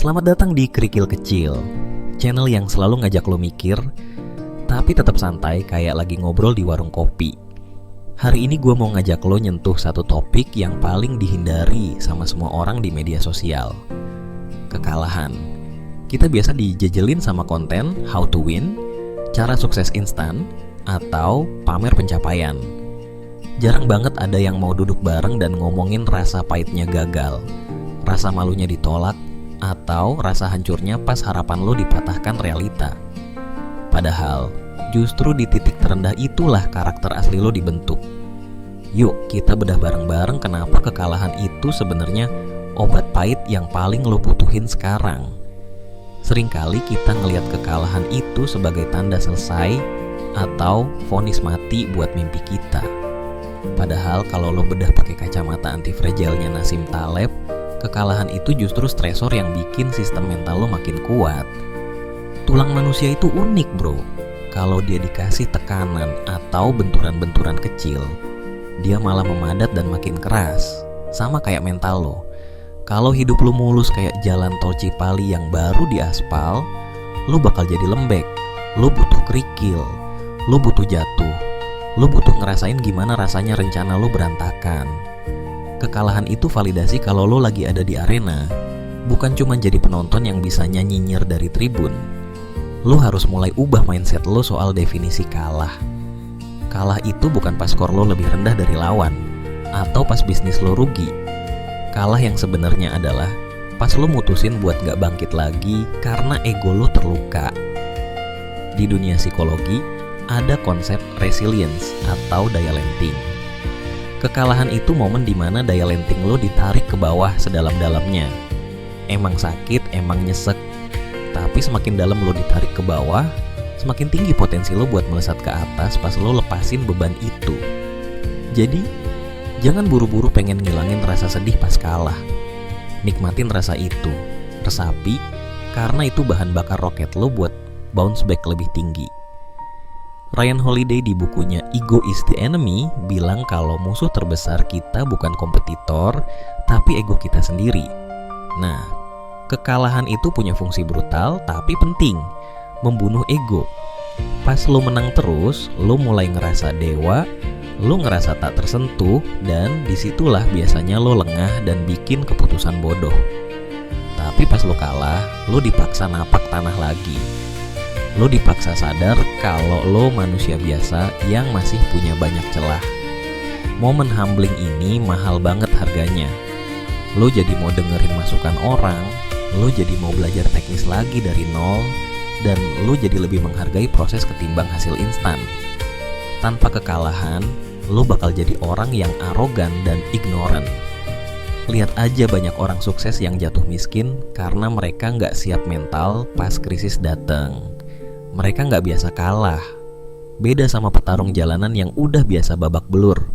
Selamat datang di Kerikil Kecil, channel yang selalu ngajak lo mikir, tapi tetap santai kayak lagi ngobrol di warung kopi. Hari ini gue mau ngajak lo nyentuh satu topik yang paling dihindari sama semua orang di media sosial. Kekalahan. Kita biasa dijejelin sama konten how to win, cara sukses instan, atau pamer pencapaian. Jarang banget ada yang mau duduk bareng dan ngomongin rasa pahitnya gagal, rasa malunya ditolak, atau rasa hancurnya pas harapan lo dipatahkan realita. Padahal, justru di titik terendah itulah karakter asli lo dibentuk. Yuk, kita bedah bareng-bareng kenapa kekalahan itu sebenarnya obat pahit yang paling lo butuhin sekarang. Seringkali kita ngelihat kekalahan itu sebagai tanda selesai atau vonis mati buat mimpi kita. Padahal kalau lo bedah pakai kacamata anti fragile-nya Nassim Taleb, kekalahan itu justru stresor yang bikin sistem mental lo makin kuat. Tulang manusia itu unik bro. Kalau dia dikasih tekanan atau benturan-benturan kecil, dia malah memadat dan makin keras. Sama kayak mental lo. Kalau hidup lo mulus kayak jalan tol Cipali yang baru diaspal, lo bakal jadi lembek. Lo butuh kerikil, lo butuh jatuh, lo butuh ngerasain gimana rasanya rencana lo berantakan. Kekalahan itu validasi kalau lo lagi ada di arena, bukan cuma jadi penonton yang bisa nyinyir dari tribun. Lo harus mulai ubah mindset lo soal definisi kalah. Kalah itu bukan pas skor lo lebih rendah dari lawan, atau pas bisnis lo rugi. Kalah yang sebenarnya adalah pas lo mutusin buat gak bangkit lagi karena ego lo terluka. Di dunia psikologi, ada konsep resilience atau daya lenting. Kekalahan itu momen dimana daya lenting lo ditarik ke bawah sedalam-dalamnya. Emang sakit, emang nyesek, tapi semakin dalam lo ditarik ke bawah, semakin tinggi potensi lo buat melesat ke atas pas lo lepasin beban itu. Jadi, jangan buru-buru pengen ngilangin rasa sedih pas kalah. Nikmatin rasa itu, resapi, karena itu bahan bakar roket lo buat bounce back lebih tinggi. Ryan Holiday di bukunya Ego is the Enemy bilang kalau musuh terbesar kita bukan kompetitor, tapi ego kita sendiri. Nah, kekalahan itu punya fungsi brutal tapi penting, membunuh ego. Pas lo menang terus, lo mulai ngerasa dewa, lo ngerasa tak tersentuh, dan disitulah biasanya lo lengah dan bikin keputusan bodoh. Tapi pas lo kalah, lo dipaksa napak tanah lagi. Lo dipaksa sadar kalau lo manusia biasa yang masih punya banyak celah. Momen humbling ini mahal banget harganya. Lo jadi mau dengerin masukan orang, lo jadi mau belajar teknis lagi dari nol, dan lo jadi lebih menghargai proses ketimbang hasil instan. Tanpa kekalahan, lo bakal jadi orang yang arogan dan ignorant. Lihat aja banyak orang sukses yang jatuh miskin karena mereka nggak siap mental pas krisis datang. Mereka nggak biasa kalah. Beda sama petarung jalanan yang udah biasa babak belur.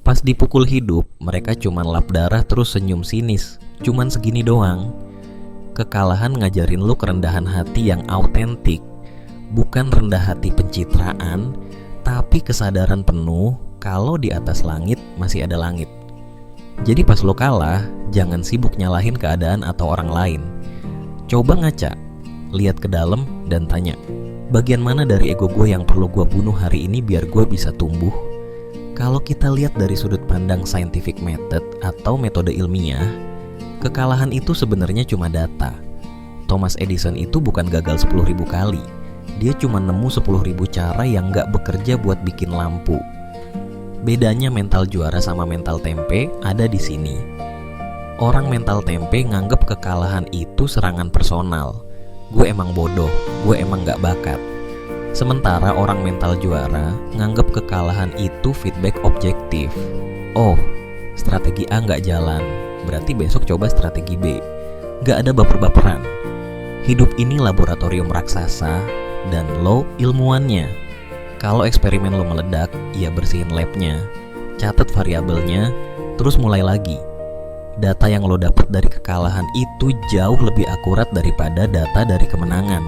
Pas dipukul hidup, mereka cuman lap darah terus senyum sinis. Cuman segini doang. Kekalahan ngajarin lu kerendahan hati yang autentik. Bukan rendah hati pencitraan, tapi kesadaran penuh kalau di atas langit masih ada langit. Jadi pas lo kalah, jangan sibuk nyalahin keadaan atau orang lain. Coba ngaca, lihat ke dalam dan tanya, bagian mana dari ego gue yang perlu gue bunuh hari ini biar gue bisa tumbuh? Kalau kita lihat dari sudut pandang scientific method atau metode ilmiah, kekalahan itu sebenarnya cuma data. Thomas Edison itu bukan gagal 10.000 kali. Dia cuma nemu 10.000 cara yang gak bekerja buat bikin lampu. Bedanya mental juara sama mental tempe ada di sini. Orang mental tempe nganggep kekalahan itu serangan personal. Gue emang bodoh, gue emang gak bakat. Sementara orang mental juara nganggep kekalahan itu feedback objektif. Oh, strategi A gak jalan, berarti besok coba strategi B. Gak ada baper-baperan. Hidup ini laboratorium raksasa dan lo ilmuannya. Kalau eksperimen lo meledak, ya bersihin labnya, catat variabelnya, terus mulai lagi. Data yang lo dapat dari kekalahan itu jauh lebih akurat daripada data dari kemenangan.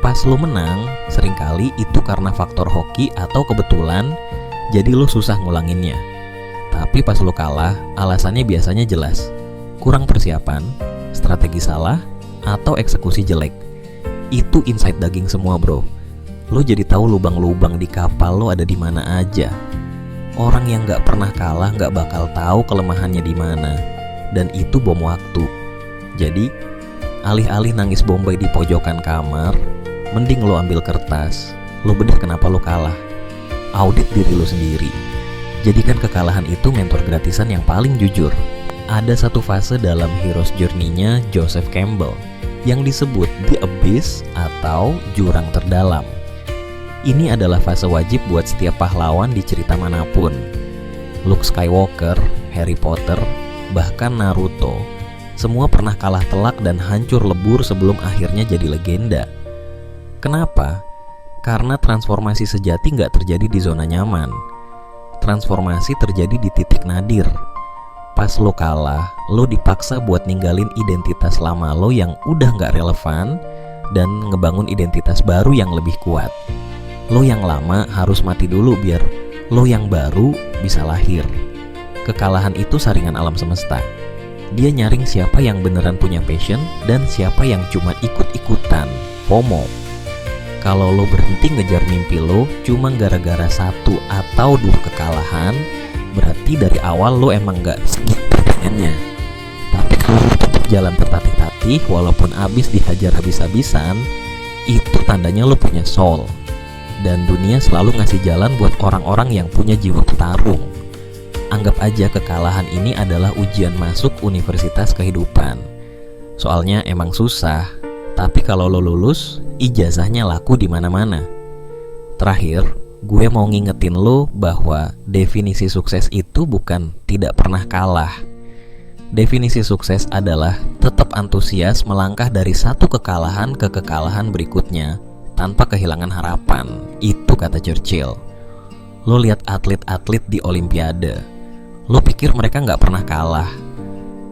Pas lo menang, seringkali itu karena faktor hoki atau kebetulan, jadi lo susah ngulanginnya. Tapi pas lo kalah, alasannya biasanya jelas. Kurang persiapan, strategi salah, atau eksekusi jelek. Itu inside daging semua, bro. Lo jadi tahu lubang-lubang di kapal lo ada di mana aja. Orang yang nggak pernah kalah nggak bakal tahu kelemahannya di mana, dan itu bom waktu. Jadi, alih-alih nangis Bombay di pojokan kamar, mending lo ambil kertas, lo bedah kenapa lo kalah. Audit diri lo sendiri. Jadikan kekalahan itu mentor gratisan yang paling jujur. Ada satu fase dalam hero's journey-nya Joseph Campbell yang disebut The Abyss atau jurang terdalam. Ini adalah fase wajib buat setiap pahlawan di cerita manapun. Luke Skywalker, Harry Potter, bahkan Naruto, semua pernah kalah telak dan hancur lebur sebelum akhirnya jadi legenda. Kenapa? Karena transformasi sejati nggak terjadi di zona nyaman. Transformasi terjadi di titik nadir. Pas lo kalah, lo dipaksa buat ninggalin identitas lama lo yang udah nggak relevan dan ngebangun identitas baru yang lebih kuat. Lo yang lama harus mati dulu biar lo yang baru bisa lahir. Kekalahan itu saringan alam semesta. Dia nyaring siapa yang beneran punya passion dan siapa yang cuma ikut-ikutan, FOMO. Kalau lo berhenti ngejar mimpi lo cuma gara-gara satu atau dua kekalahan, berarti dari awal lo emang gak segitu pengennya. Tapi kalau lo tetap jalan tertatih-tatih walaupun abis dihajar habis-habisan, itu tandanya lo punya soul. Dan dunia selalu ngasih jalan buat orang-orang yang punya jiwa petarung. Anggap aja kekalahan ini adalah ujian masuk universitas kehidupan. Soalnya emang susah, tapi kalau lo lulus, ijazahnya laku di mana-mana. Terakhir, gue mau ngingetin lo bahwa definisi sukses itu bukan tidak pernah kalah. Definisi sukses adalah tetap antusias melangkah dari satu kekalahan ke kekalahan berikutnya tanpa kehilangan harapan. Itu kata Churchill. Lo lihat atlet-atlet di Olimpiade, lo pikir mereka nggak pernah kalah.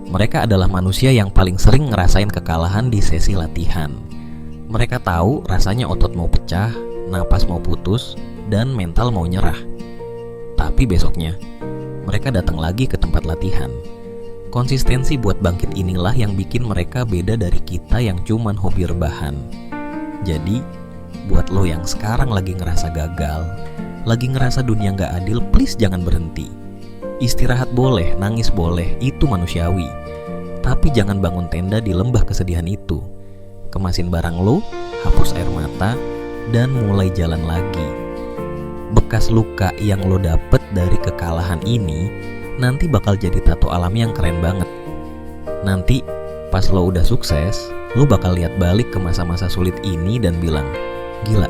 Mereka adalah manusia yang paling sering ngerasain kekalahan di sesi latihan. Mereka tahu rasanya otot mau pecah, napas mau putus, dan mental mau nyerah. Tapi besoknya, mereka datang lagi ke tempat latihan. Konsistensi buat bangkit inilah yang bikin mereka beda dari kita yang cuman hobi rebahan. Jadi, buat lo yang sekarang lagi ngerasa gagal, lagi ngerasa dunia gak adil, please jangan berhenti. Istirahat boleh, nangis boleh, itu manusiawi. Tapi jangan bangun tenda di lembah kesedihan itu. Kemasin barang lo, hapus air mata, dan mulai jalan lagi. Bekas luka yang lo dapet dari kekalahan ini nanti bakal jadi tato alami yang keren banget. Nanti pas lo udah sukses, lo bakal lihat balik ke masa-masa sulit ini dan bilang, gila,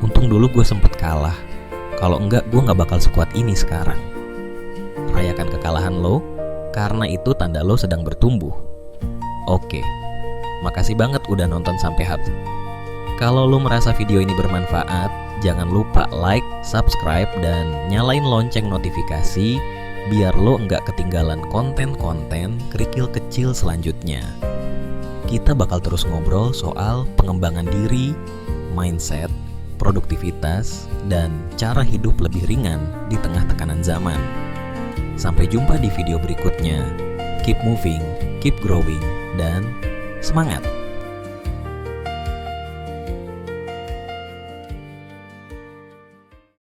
untung dulu gue sempet kalah. Kalau enggak, gue gak bakal sekuat ini sekarang. Rayakan kekalahan lo, karena itu tanda lo sedang bertumbuh. Oke, makasih banget udah nonton sampai habis. Kalau lo merasa video ini bermanfaat, jangan lupa like, subscribe, dan nyalain lonceng notifikasi biar lo nggak ketinggalan konten-konten kerikil kecil selanjutnya. Kita bakal terus ngobrol soal pengembangan diri, mindset, produktivitas, dan cara hidup lebih ringan di tengah tekanan zaman. Sampai jumpa di video berikutnya. Keep moving, keep growing, dan semangat!